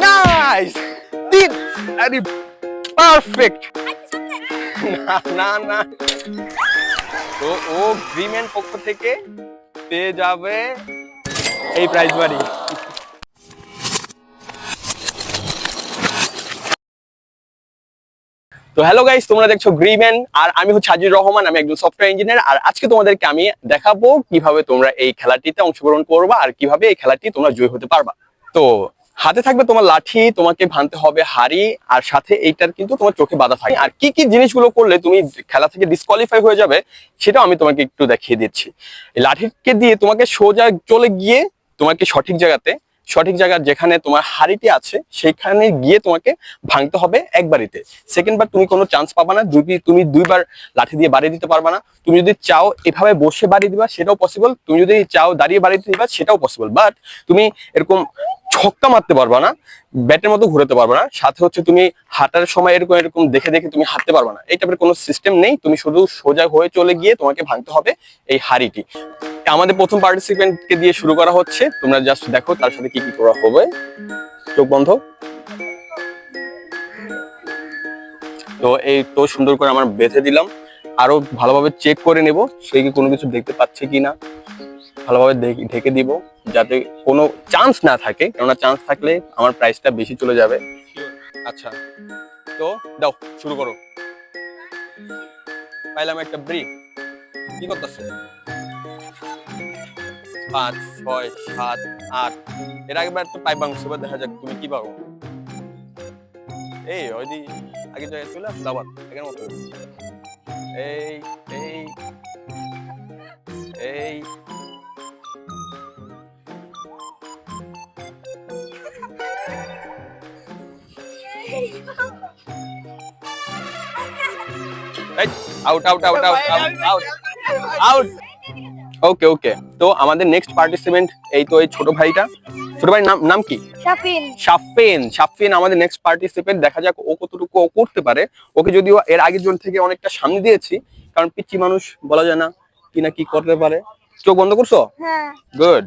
Nice, তিন, আরে perfect. না না না, তো ও গ্রিমেন্ট পক্ষ থেকে পেয়ে যাবে এই প্রাইজ বাড়ি। তো হ্যালো গাইস, তোমরা দেখছো গ্রিমেন, আর আমি হচ্ছে আজিজুর রহমান, আমি একজন সফটওয়্যার ইঞ্জিনিয়ার। আর আজকে তোমাদেরকে আমি দেখাবো কিভাবে তোমরা এই খেলাটিতে অংশগ্রহণ করবা আর কিভাবে এই খেলাটি তোমরা জয়ী হতে পারবা। তো হাতে থাকবে তোমার লাঠি, তোমাকে ভাঙতে হবে হাড়ি, আর সাথে এইটার কিন্তু তোমার চোখে বাঁধা থাকে। আর কি কি জিনিসগুলো করলে তুমি খেলা থেকে ডিসকোয়ালিফাই হয়ে যাবে সেটাও আমি তোমাকে একটু দেখিয়ে দিচ্ছি। এই লাঠিকে দিয়ে তোমাকে সোজা চলে গিয়ে তোমাকে সঠিক জায়গার যেখানে তোমার হাড়িটি আছে সেখানে গিয়ে তোমাকে ভাঙতে হবে একবারিতে। সেকেন্ড বার তুমি কোনো চান্স পাবা না, তুমি দুইবার লাঠি দিয়ে বাড়ি দিতে পারবা না। তুমি যদি চাও এভাবে বসে বাড়ি দিবা সেটাও পসিবল, তুমি যদি চাও দাঁড়িয়ে বাড়ি দিবা সেটাও পসিবল, বাট তুমি এরকম ছক্কা মারতে পারবা না, ব্যাটের মতো ঘুরাতে পারবা না। সাথে হচ্ছে তুমি হাঁটার সময় এরকম দেখে দেখে তুমি হাঁটতে পারবা না, এই টাইপের কোনো সিস্টেম নেই। তুমি শুধু সোজা হয়ে চলে গিয়ে তোমাকে ভাঙতে হবে এই হাড়িটি। আমাদের প্রথম পার্টিসিপেন্টকে দিয়ে শুরু করা হচ্ছে, তোমরা জাস্ট দেখো তার সাথে কি কি করা হবে। চোখ বন্ধ। তো এই তো সুন্দর করে আমার বেঁধে দিলাম, আরো ভালোভাবে চেক করে নেব সে কি কোনো কিছু দেখতে পাচ্ছে কিনা। ভালোভাবে ঢেকে দিব যাতে কোনো চান্স না থাকে, কেননা চান্স থাকলে আমার প্রাইসটা বেশি চলে যাবে। আচ্ছা, তো দাও শুরু করো। পাইলাম একটা ব্রি। কি করতেছে? 5, 6, 7, 8। এর আগেবার তো পাইপ ভাঙছে, এবার দেখা যাক তুমি কি পাবো। এই ওইদি আগে জায়গায় চলে আসলে আবার আগের মতো। এই এই এই out out out out out out out. Okay okay, তো আমাদের নেক্সট পার্টিসিপেন্ট এই তো এই ছোট ভাইটা। ছোট ভাইয়ের নাম কি? শাফিন আমাদের নেক্সট পার্টিসিপেন্ট। দেখা যাক ও কতটুকু ও করতে পারে। ওকে যদিও এর আগের জন থেকে অনেকটা সামনে দিয়েছি, কারণ পিচ্চি মানুষ বলা যায় না কিনা কি করতে পারে। চোখ বন্ধ করছো? হ্যাঁ। গুড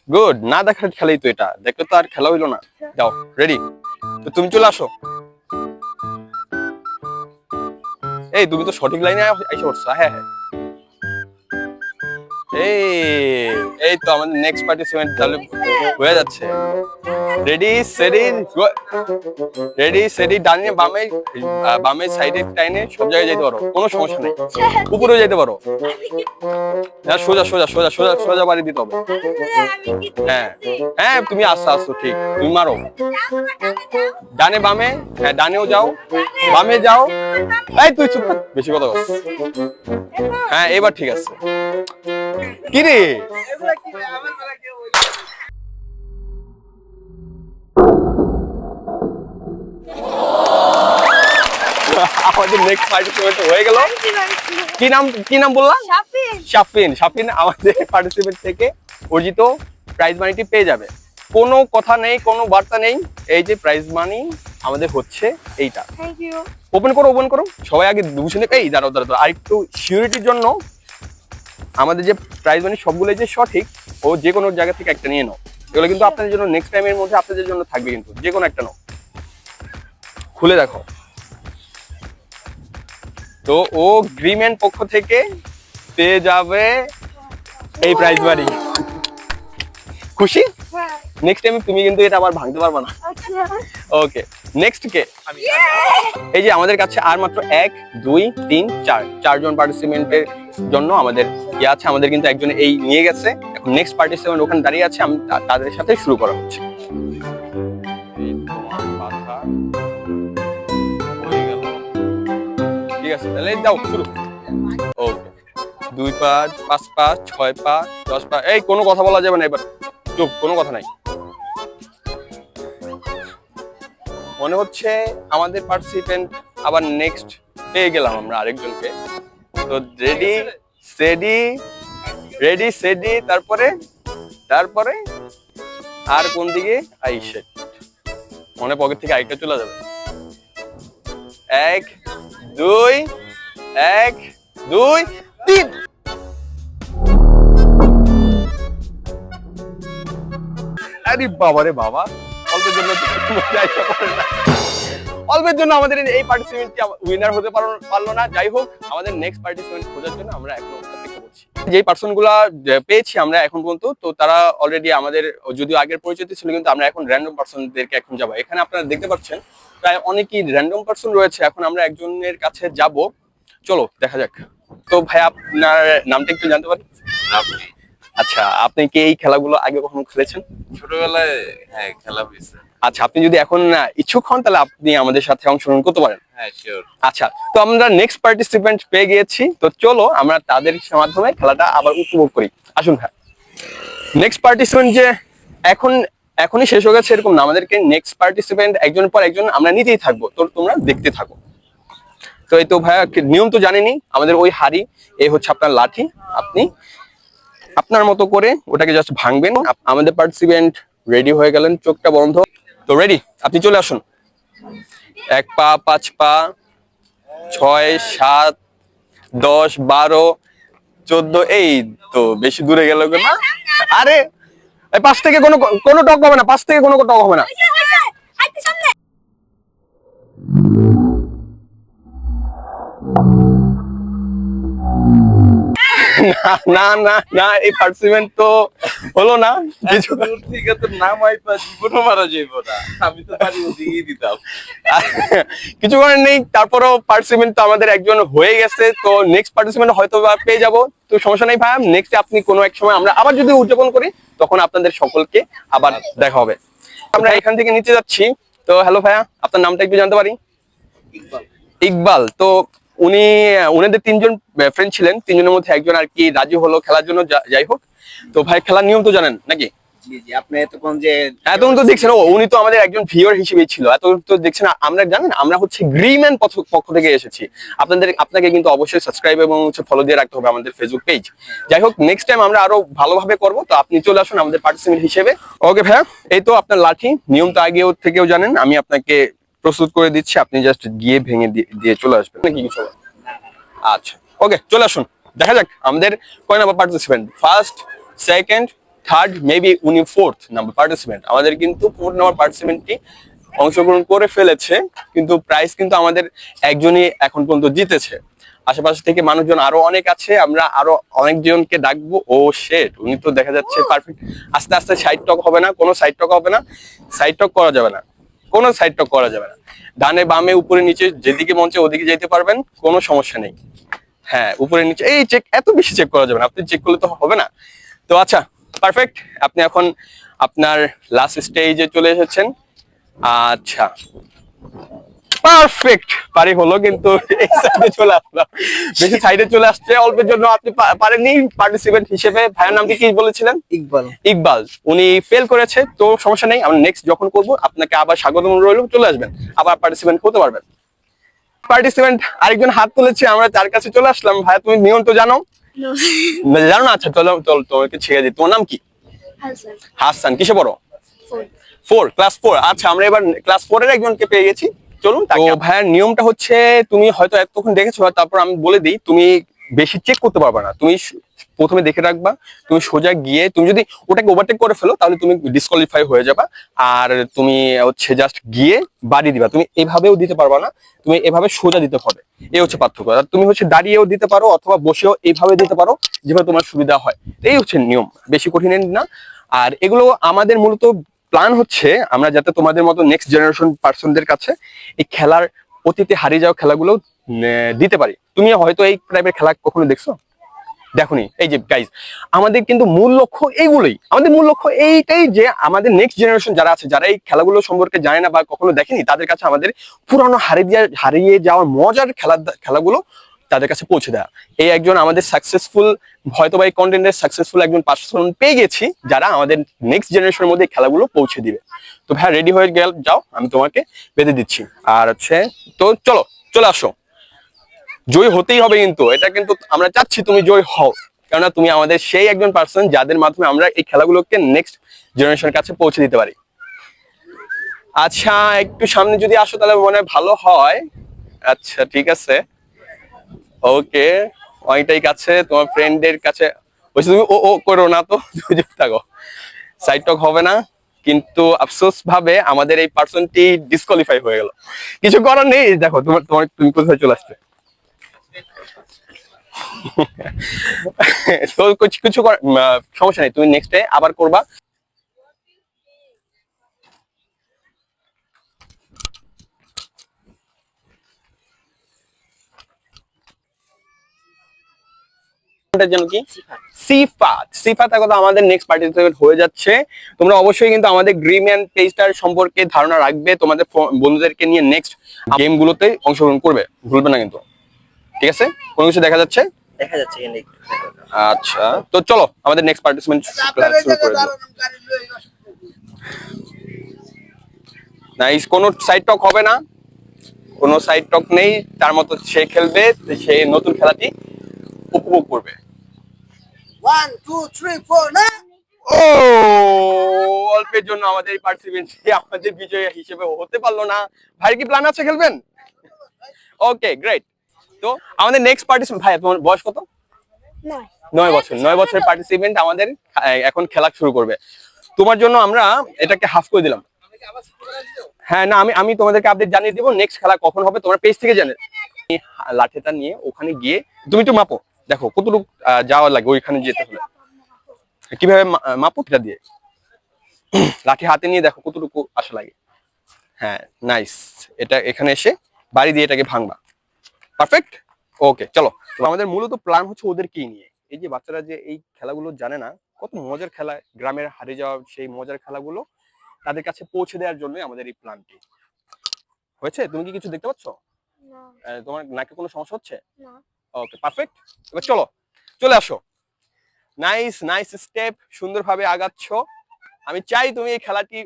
গুড, না দেখার খেলাই তো এটা, দেখলে তো আর খেলা হইলো না। যাও রেডি, তো তুমি চলে আসো। এই তুমি তো সঠিক লাইনে এসে পড়ছো। হ্যাঁ হ্যাঁ, এই তো আমাদের নেক্সট পার্টিসিপেন্ট তাহলে হয়ে যাচ্ছে। রেডি সেডি, ডানে বামে সাইডে টাইনে সব জায়গায় যেতে পারো, কোনো সমস্যা নেই। উপরে যেতে পারো, সোজা সোজা সোজা সোজা সোজা বাড়ি দিতে হবে। হ্যাঁ হ্যাঁ, তুমি আসো ঠিক, তুমি মারো। ডানে বামে, হ্যাঁ ডানেও যাও বামে যাও। এই তুই চুপ, বেশি কথা বল। হ্যাঁ এবার ঠিক আছে। কি রে, আমাদের নেক্সট পার্টিসিপেন্ট হয়ে গেল। কি নাম বললা? শাফিন আমাদের পার্টিসিপেন্ট থেকে অর্জিত প্রাইজ মানিটি পেয়ে যাবে। কোনো কথা নেই, কোনো বার্তা নেই, এই যে প্রাইজ মানি আমাদের হচ্ছে এইটা। ওপেন করো সবাই আগে বুঝে নেবে। এই দাঁড়াও, আর একটু সিকিউরিটির জন্য আমাদের যে প্রাইজ মানি সবগুলো যে সঠিক, ও যে কোনো জায়গা থেকে একটা নিয়ে নাও। এগুলো কিন্তু আপনাদের জন্য নেক্সট টাইমের মধ্যে আপনাদের জন্য থাকবে, কিন্তু যে কোনো একটা নাও। খুলে দেখো। তো ও গ্রিমেন্ট পক্ষ থেকে পেয়ে যাবে এই প্রাইজ বাড়ি। খুশি? নেক্সট টাইম তুমি কিন্তু এটা আবার ভাঙতে পারবে না। ওকে, নেক্সট কে? এই যে আমাদের কাছে আর মাত্র 1, 2, 3, 4 চারজন পার্টিসিপেন্টের জন্য আমাদের আছে। আমাদের কিন্তু একজন এই নিয়ে গেছে, এখন নেক্সট পার্টিসিপেন্ট ওখানে দাঁড়িয়ে আছে, তাদের সাথে শুরু করা হচ্ছে। ঠিক আছে, তাহলে দাও শুরু। ওকে, 2 পা, 5 পা, 6 পা, 10 পা। এই কোনো কথা বলা যাবে না, এবার চুপ, কোনো কথা নাই। মনে হচ্ছে আমাদের পার্টিসিপেন্ট আবার নেক্সট পেয়ে গেলাম আমরা আরেকজনকে। তো রেডি সেডি, তারপরে আর কোন দিকে? আইসে মনে পকেট থেকে আরেকটা চলে যাবে। 1, 2, 3। আরে বাবা রে বাবা, অল্পের জন্য অল্পের জন্য আমাদের এই পার্টিসিপেন্টটি উইনার হতে পারলো না। যাই হোক, আমাদের নেক্সট পার্টিসিপেন্ট খোঁজার জন্য আমরা এখন অপেক্ষা করছি। যেই পার্সন গুলা পেয়েছি আমরা এখন পর্যন্ত, তো তারা অলরেডি আমাদের যদিও আগের পরিচিত ছিল, কিন্তু আমরা এখন র্যান্ডম পার্সনদেরকে এখন যাবো। এখানে আপনারা দেখতে পাচ্ছেন প্রায় অনেকই র্যান্ডম পার্সন রয়েছে। এখন আমরা একজনের কাছে যাব, চলো দেখা যাক। তো ভাই, আপনার নামটা একটু জানতে পারি? আচ্ছা, আপনি কি এই খেলাগুলো আগে কখনো খেলেছেন? ছোটবেলায় হ্যাঁ খেলা হয়েছে। আচ্ছা, আপনি যদি এখন ইচ্ছুক হন তাহলে আপনি আমাদের সাথে অংশগ্রহণ করতে পারেন। হ্যাঁ শিওর। আচ্ছা, তো আমরা নেক্সট পার্টিসিপেন্ট পেয়ে গিয়েছি, তো চলো আমরা তাদের মাধ্যমে খেলাটা আবার উপভোগ করি। আসুন ভাই। নেক্সট পার্টিসিপেন্ট যে এখনই শেষ হয়ে গেছে এরকম না, আমাদেরকে নেক্সট পার্টিসিপেন্ট একজনের পর একজন আমরা নিতেই থাকবো, তো তোমরা দেখতে থাকো। তো এই তো ভাইয়া, নিয়ম তো জানেনই, আমাদের ওই হাড়ি, এই হচ্ছে আপনার লাঠি, আপনি আপনার মতো করে ওটাকে জাস্ট ভাঙবেন। আমাদের পার্টিসিপেন্ট রেডি হয়ে গেলেন, চোখটা বন্ধ। তো রেডি, আপনি চলে আসুন। 1 পা, 5 পা, 6, 7, 10, 12, 14, এই তো বেশি দূরে গেল না। আরে এই 5 থেকে কোনো টক হবে না, 5 থেকে কোনো টক হবে না। না না না, এই পার্টিসিপেন্ট তো হলো না। কিছু দূর থেকে তো নাম আইপা জীবনও মারা যাইব না, আমি তো পারি ওদিকেই দিতাম। কিছু করার নেই, তারপরও পার্টিসিপেন্ট তো আমাদের একজন হয়ে গেছে, তো নেক্সট পার্টিসিপেন্ট হয়তো বা পেয়ে যাবো, তো সমস্যা নেই ভাই। নেক্সট আপনি কোনো এক সময় আমরা আবার যদি উদযাপন করি, তখন আপনাদের সকলকে আবার দেখা হবে। আমরা এখান থেকে নিচে যাচ্ছি। তো হ্যালো ভাইয়া, আপনার নামটা একটু জানতে পারি? ইকবাল। তো উনাদের 3 জন ফ্রেন্ড ছিলেন, 3 জনের মধ্যে একজন আর কি রাজি হলো খেলার জন্য। যাই হোক, তো ভাই খেলার নিয়ম তো জানেন নাকি? আপনি এতক্ষণ তো দেখছেন, উনি তো আমাদের একজন ভিউয়ার হিসেবেই ছিল। এতক্ষণ তো দেখছেন, আমরা জানেন আমরা হচ্ছে গ্রিম্যান পক্ষ থেকে এসেছি। আপনাকে কিন্তু অবশ্যই সাবস্ক্রাইব এবং হচ্ছে ফলো দিয়ে রাখতে হবে আমাদের ফেসবুক পেজ। যাই হোক, নেক্সট টাইম আমরা আরো ভালোভাবে করব, তো আপনি চলে আসুন আমাদের পার্টিসিপেন্ট হিসেবে। ওকে ভাইয়া, এই তো আপনার লাঠি, নিয়ম তো আগেও থেকেও জানেন, আমি আপনাকে প্রস্তুত করে দিচ্ছি, আপনি জাস্ট গিয়ে ভেঙে দিয়ে চলে আসবেন নাকি কিছু? আচ্ছা, ওকে, চলে আসুন। দেখা যাক আমাদের কয় number participant, first, second, third, maybe উনি 4th নাম্বার পার্টিসিপেন্ট। আমাদের কিন্তু 4th নাম্বার পার্টিসিপেন্টটি অংশগ্রহণ করে ফেলেছে, কিন্তু প্রাইস কিন্তু আমাদের একজনই এখন পর্যন্ত জিতেছে। আশেপাশে থেকে মানুষজন আরো অনেক আছে, আমরা আরো অনেকজনকে ডাকবো। ও শেট, উনি তো দেখা যাচ্ছে পারফেক্ট। আস্তে আস্তে সাইড টক হবে না, কোনো সাইড টক হবে না, সাইড টক করা যাবে না, কোনো সাইড টক করা যাবে না। ডানে বামে উপরে নিচে যেদিকে মঞ্চে ওদিকে যেতে পারবেন, কোনো সমস্যা নেই। হ্যাঁ, উপরে নিচে এই চেক, এত বেশি চেক করা যাবে না, আপনি চেক করলে তো হবে না। তো আচ্ছা, পারফেক্ট, আপনি এখন আপনার লাস্ট স্টেজে চলে এসেছেন। আচ্ছা, পারফেক্ট, পারি হলো, কিন্তু এই সাইডে চলে আসলাম, বেশি সাইডে চলে আসছে অল্পের জন্য আপনি পারেননি পার্টিসিপেন্ট হিসেবে। ভাইয়ের নামটি কি বলেছিলেন? ইকবাল। ইকবাল, উনি ফেল করেছে, তো সমস্যা নেই, আমরা নেক্সট যখন করব আপনাকে আবার স্বাগতম রইল, চলে আসবেন, আবার পার্টিসিপেন্ট হতে পারবেন। পার্টিসিপেন্ট আরেকজন হাত তুলেছে, আমরা তার কাছে চলে আসলাম। ভাইয়া, তুমি নিয়ম তো জানো? জানো না? আচ্ছা, চলো তোমাকে ছেড়ে দিই। তোমার নাম কি? হাসান। কিসে পড়ো? 4, ক্লাস 4। আচ্ছা, আমরা এবার ক্লাস 4 এর একজনকে পেয়ে গেছি, চলুন। তো ভাইয়ার নিয়মটা হচ্ছে, তুমি হয়তো এতক্ষণ দেখেছো, তারপর আমি বলে দিই, তুমি বেশি চেক করতে পারবে না। তুমি প্রথমে দেখে রাখবা, তুমি সোজা গিয়ে তুমি যদি ওটাকে ওভারটেক করে ফেলো, তাহলে তুমি ডিসকোয়ালিফাই হয়ে যাবা। আর তুমি হচ্ছে জাস্ট গিয়ে বাড়ি দিবা, তুমি এভাবেও দিতে পারবা না, তুমি এভাবে সোজা দিতে হবে, এই হচ্ছে পার্থক্য। আর তুমি হচ্ছে দাঁড়িয়েও দিতে পারো অথবা বসেও এইভাবে দিতে পারো, যেভাবে তোমার সুবিধা হয়। এই হচ্ছে নিয়ম, বেশি কঠিন না। আর এগুলো আমাদের মূলত প্ল্যান হচ্ছে, আমরা যাতে তোমাদের মতো নেক্সট জেনারেশন পার্সনদের কাছে এই খেলার অতীতে হারিয়ে যাওয়া খেলাগুলো দিতে পারি। তুমি হয়তো এই টাইপের খেলা কখনো দেখছো? দেখোনি। এই যে গাইজ, আমাদের কিন্তু মূল লক্ষ্য এইগুলোই, আমাদের মূল লক্ষ্য এইটাই যে আমাদের নেক্সট জেনারেশন যারা আছে, যারা এই খেলাগুলো সম্পর্কে জানে না বা কখনো দেখেনি, তাদের কাছে আমাদের পুরানো হারিয়ে যাওয়ার মজার খেলাগুলো তাদের কাছে পৌঁছে দেওয়া। এই একজন আমাদের সাকসেসফুল, হয়তো বা এই কন্টেন্টের সাকসেসফুল একজন পার্সন পেয়ে গেছি, যারা আমাদের নেক্সট জেনারেশনের মধ্যে খেলাগুলো পৌঁছে দিবে। তো ভাই, রেডি হয়ে যাও, আমি তোমাকে বেঁধে দিচ্ছি। আর হচ্ছে, তো চলো, চলে আসো। জয় হতেই হবে, কিন্তু এটা কিন্তু আমরা চাচ্ছি তুমি জয় হও, কেননা তুমি আমাদের সেই একজন পার্সন যাদের মাধ্যমে আমরা এই খেলাগুলোকে নেক্সট জেনারেশনের কাছে পৌঁছে দিতে পারি। আচ্ছা, একটু সামনে যদি আসো তাহলে মনে হয় ভালো হয়। আচ্ছা, ঠিক আছে, ওকে, অনেকটাই কাছে, তোমার ফ্রেন্ডের কাছে বলছি, তুমি ও করো না তো, থাকো, সাইড টক হবে না। কিন্তু আফসোস ভাবে আমাদের এই পার্সনটি ডিসকোয়ালিফাই হয়ে গেল। কিছু করার নেই, দেখো তুমি কোথায় চলে আসছে। তো কিছু সমস্যা নেই, তুমি নেক্সট ডে আবার করবা। যেন কি সিফাত, সিফাত কথা আমাদের নেক্সট পার্টিসিপেট হয়ে যাচ্ছে। তোমরা অবশ্যই কিন্তু আমাদের গ্রিম্যান পেজটার সম্পর্কে ধারণা রাখবে, তোমাদের বন্ধুদেরকে নিয়ে নেক্সট গেম গুলোতে অংশগ্রহণ করবে, ভুলবে না কিন্তু। ঠিক আছে, কোনো কিছু দেখা যাচ্ছে? দেখা যাচ্ছে কিন্তু একটু। আচ্ছা, তো চলো আমাদের নেক্সট পার্টিসিপেন্ট ক্লাস শুরু করে দিই। নাইস, কোনো সাইড টক হবে না, কোনো সাইড টক নেই, তার মতো সে খেলবে, সে নতুন খেলাটি উপভোগ করবে। 1 2 3 4 না। ও, অল্পের জন্য আমাদের এই পার্টিসিপেন্ট আমাদের বিজয়ী হিসেবে হতে পারলো না। ভাই কি প্ল্যান আছে, খেলবেন? Okay great. তো আমাদের নেক্সট পার্টিসিপেন্ট, ভাই তোমার বয়স কত? 9 বছর। 9 বছরের পার্টিসিপেন্ট আমাদের এখন খেলা শুরু করবে। তোমার জন্য আমরা এটাকে হাফ করে দিলাম। হ্যাঁ না, আমি তোমাদেরকে আপডেট জানিয়ে দিব নেক্সট খেলা কখন হবে, তোমার পেজ থেকে জানে। লাঠিটা নিয়ে ওখানে গিয়ে তুমি একটু মাপো, দেখো কতটুকু যাওয়া লাগে ওইখানে যেতে হলে। কিভাবে মাপো? এটা দিয়ে লাঠি হাতে নিয়ে দেখো কতটুকু আসা লাগে। হ্যাঁ নাইস, এটা এখানে এসে বাড়ি দিয়ে এটাকে ভাঙবা। পারফেক্ট, ওকে চলো। তো আমাদের মূলত প্ল্যান হচ্ছে ওদেরকেই নিয়ে, এই যে বাচ্চারা যে এই খেলাগুলো জানে না, কত মজার খেলা, গ্রামের হারিয়ে যাওয়া সেই মজার খেলাগুলো তাদের কাছে পৌঁছে দেওয়ার জন্য আমাদের এই প্ল্যানটি হয়েছে। তুমি কি কিছু দেখতে পাচ্ছ? তোমার নাকে কোনো সমস্যা হচ্ছে? ওকে পারফেক্ট, এবার চলো, চলে আসো। নাইস নাইস স্টেপ, সুন্দরভাবে আগাচ্ছ। আমি চাই তুমি এই খেলাটি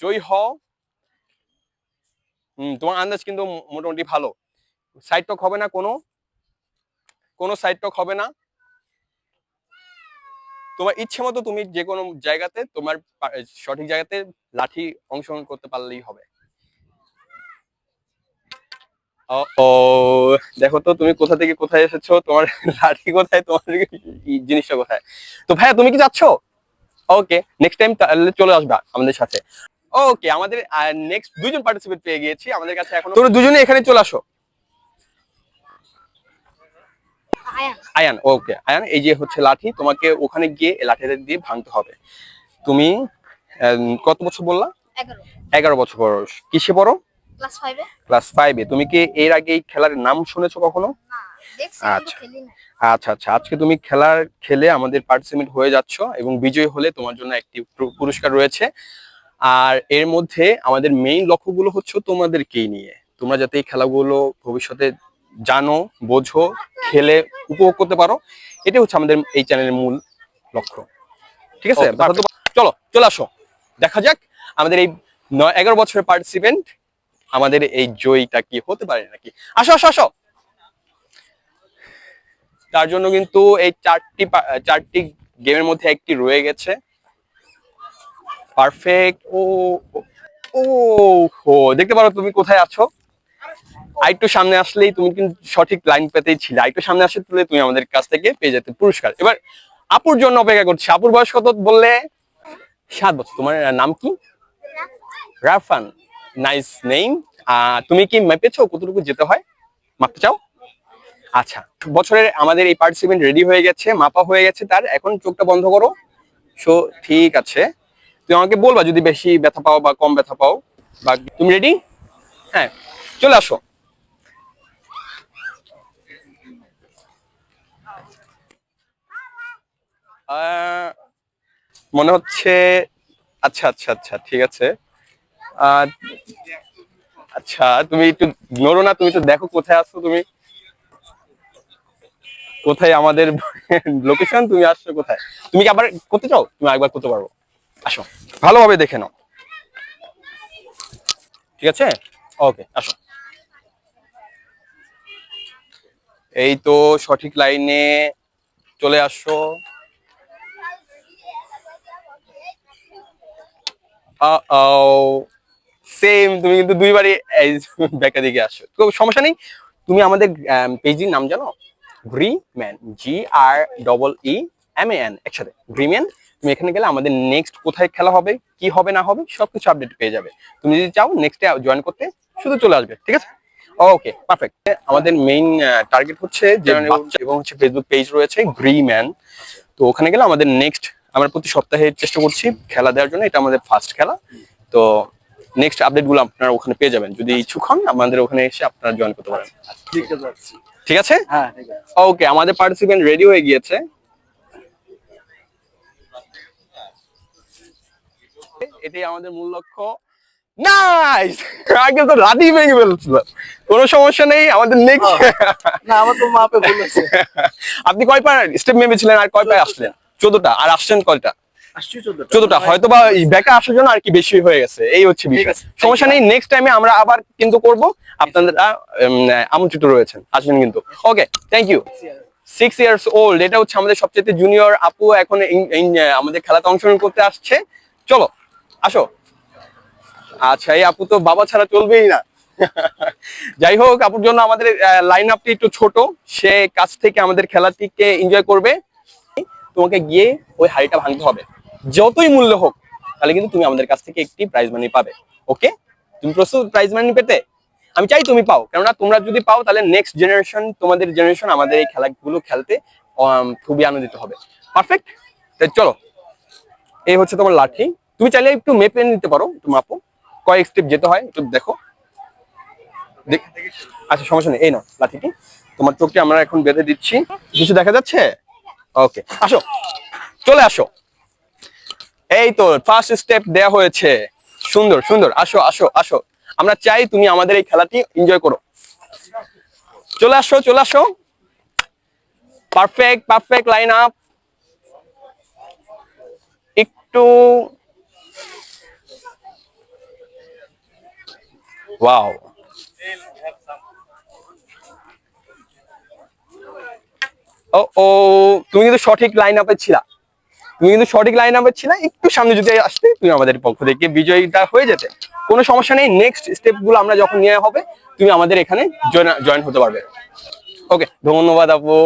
জয়ী হও। তোমার আন্দাজ কিন্তু মোটামুটি ভালো। সাইড টক হবে না, কোনো সাইড টক হবে না। তোমার ইচ্ছে মতো তুমি যে কোনো জায়গাতে, তোমার সঠিক জায়গাতে লাঠি অংশগ্রহণ করতে পারলেই হবে। ও দেখো তো তুমি কোথা থেকে কোথায় এসেছো, তোমার লাঠি কোথায়, তোমার জিনিসটা কোথায়। তো ভাইয়া তুমি কি যাচ্ছ? ওকে, নেক্সট টাইম তাহলে চলে আসবা আমাদের সাথে। ওকে, আমাদের নেক্সট দুইজন পার্টিসিপেট পেয়ে গিয়েছি আমাদের কাছে এখন। তোমরা দুজনে এখানে চলে আসো। আয়ান, ওকে আয়ান, এই যে হচ্ছে লাঠি, তোমাকে ওখানে গিয়ে লাঠিটা দিয়ে ভাঙতে হবে। তুমি কত বছর বললা? 11 বছর বয়স। কিসে পড়ো? ক্লাস 5-এ। তুমি কি এর আগে এই খেলার নাম শুনেছো কখনো? আচ্ছা আচ্ছা আচ্ছা, আজকে তুমি খেলার খেলে আমাদের পার্টিসিপেন্ট হয়ে যাচ্ছ এবং বিজয়ী হলে তোমার জন্য একটি পুরস্কার রয়েছে। আর এর মধ্যে আমাদের মেইন লক্ষ্যগুলো হচ্ছে তোমাদেরকেই নিয়ে, তোমরা যাতে এই খেলাগুলো ভবিষ্যতে জানো, বোঝো, খেলে উপভোগ করতে পারো, এটাই হচ্ছে আমাদের এই চ্যানেলের মূল লক্ষ্য। ঠিক আছে, চলো চলে আসো, দেখা যাক আমাদের এই 11 বছরের পার্টিসিপেন্ট আমাদের এই জয়টা কি হতে পারে নাকি। আসো আসো আসো। তার জন্য কিন্তু এই চারটি গেমের মধ্যে একটি রয়ে গেছে। পারফেক্ট। ও ও হো, দেখতে পারো তুমি কোথায় আছো। আরেকটু সামনে আসলেই তুমি কিন্তু সঠিক লাইন পেতেই ছিলে, আরেকটু সামনে আসলে তুমি আমাদের কাছ থেকে পেয়ে যেতে পুরস্কার। এবার আপুর জন্য অপেক্ষা করছি। আপুর বয়স কত বললে? 7 বছর। তোমার নাম কি? Rafan, nice name. তুমি কি মেপেছো কতটুকু যেতে হয়, মাপতে চাও? আচ্ছা, বছরের আমাদের এই পার্টিসিপেন্ট রেডি হয়ে গেছে, মাপা হয়ে গেছে তার, এখন চোখটা বন্ধ করো। সো ঠিক আছে, তুমি আমাকে বলবা যদি বেশি ব্যথা পাও বা কম ব্যথা পাও। বা তুমি রেডি? হ্যাঁ, চলে আসো। মনে হচ্ছে, আচ্ছা আচ্ছা আচ্ছা ঠিক আছে। আচ্ছা তুমি একটু নড়ো না, তুমি তো দেখো কোথায় আসছো, তুমি কোথায় আমাদের লোকেশন, তুমি আসছো কোথায়। তুমি কি আবার করতে চাও? তুমি একবার করতে পারবো, আসো ভালোভাবে দেখে নাও। ঠিক আছে, ওকে আসো। এই তো সঠিক লাইনে চলে আসো। সেম, তুমি কিন্তু দুইবারই ব্যাকা দিকে আসো, তো সমস্যা নেই। তুমি আমাদের পেজের নাম জানো? গ্রিম্যান, GREEMAN, একসাথে গ্রিম্যান। তুমি এখানে গেলে আমাদের নেক্সট কোথায় খেলা হবে, কি হবে না হবে সবকিছু আপডেট পেয়ে যাবে। তুমি যদি চাও নেক্সটে জয়েন করতে শুধু চলে আসবে, ঠিক আছে? ওকে, পারফেক্ট। আমাদের মেইন টার্গেট হচ্ছে যে বাচ্চা এবং হচ্ছে ফেসবুক পেজ রয়েছে গ্রিম্যান। তো ওখানে গেলে আমাদের নেক্সট, আমরা প্রতি সপ্তাহে চেষ্টা করছি খেলা দেওয়ার জন্য, এটা আমাদের ফার্স্ট খেলা। তো নেক্সট আপডেট গুলো আপনারা ওখানে পেয়ে যাবেন। যদি ইচ্ছুক হন আমাদের ওখানে এসে আপনারা জয়েন করতে পারেন। ঠিক আছে। ঠিক আছে, হ্যাঁ ঠিক আছে। ওকে। আমাদের পার্টিসিপেন্ট রেডি হয়ে গিয়েছে। এটাই আমাদের মূল লক্ষ্য। নাইস, আগে তো রাতেই ভেঙে ফেলছিল। কোনো সমস্যা নেই, আমাদের নেক্সট। না আমার তো মাপে ভুল হয়েছে। আপনি কয় পার স্টেপ নেমেছিলেন আর কয় পায় আসলেন? 14টা। আর আসছেন কয়টা? আসছি 14টা। 14টা। হয়তো বা ব্যাকে আসার জন্য আর কি বেশি হয়ে গেছে, এই হচ্ছে বিষয়। আছে, সমস্যা নেই, নেক্সট টাইমে আমরা আবার কিন্তু করব। আপনারা আমন্ত্রিত রয়েছেন, আসবেন কিন্তু। ওকে, থ্যাংক ইউ। 6 ইয়ার্স ওল্ড, এটা হচ্ছে আমাদের সবচেয়ে জুনিয়র আপু, এখন আমাদের খেলাতে অংশগ্রহণ করতে আসছে। চলো আসো। আচ্ছা, এই আপু তো বাবা ছাড়া চলবেই না। যাই হোক, আপুর জন্য আমাদের লাইন আপটি একটু ছোট, সে কাছ থেকে আমাদের খেলাটিকে এনজয় করবে। তোমাকে গিয়ে ওই হাড়িটা ভাঙতে হবে, যতই মূল্য হোক, তাহলে কিন্তু তুমি আমাদের কাছ থেকে একটি প্রাইজ মানি পাবে। ওকে, তুমি প্রস্তুত প্রাইজ মানি পেতে? আমি চাই তুমি পাও, কেননা তোমরা যদি পাও তাহলে নেক্সট জেনারেশন, তোমাদের জেনারেশন আমাদের এই খেলাগুলো খেলতে খুবই আনন্দিত হবে। পারফেক্ট, চলো। এই হচ্ছে তোমার লাঠি, তুমি চাইলে একটু মেপে নিতে পারো, একটু মাপো কয়েক স্টেপ যেতে হয়, একটু দেখো। আচ্ছা, সমস্যা নেই, এই নাও লাঠিটি। তোমার চোখটি আমরা এখন বেঁধে দিচ্ছি। কিছু দেখা যাচ্ছে? ওকে, আসো, চলে আসো। এই তো ফার্স্ট স্টেপ দেয়া হয়েছে। সুন্দর সুন্দর, আসো আসো আসো। আমরা চাই তুমি আমাদের এই খেলাটি এনজয় করো। চলে আসো, চলে আসো। Perfect, perfect line up. একটু ওয়াও, ও ও, তুমি কিন্তু সঠিক লাইন আপে ছিলা। একটু সামনে যদি আসতে, তুমি আমাদের পক্ষ থেকে বিজয়ীটা হয়ে যেতে। কোনো সমস্যা নেই, নেক্সট স্টেপ গুলো আমরা যখন নিয়ে হবে তুমি আমাদের এখানে জয়েন হতে পারবে। ওকে, ধন্যবাদ আপু।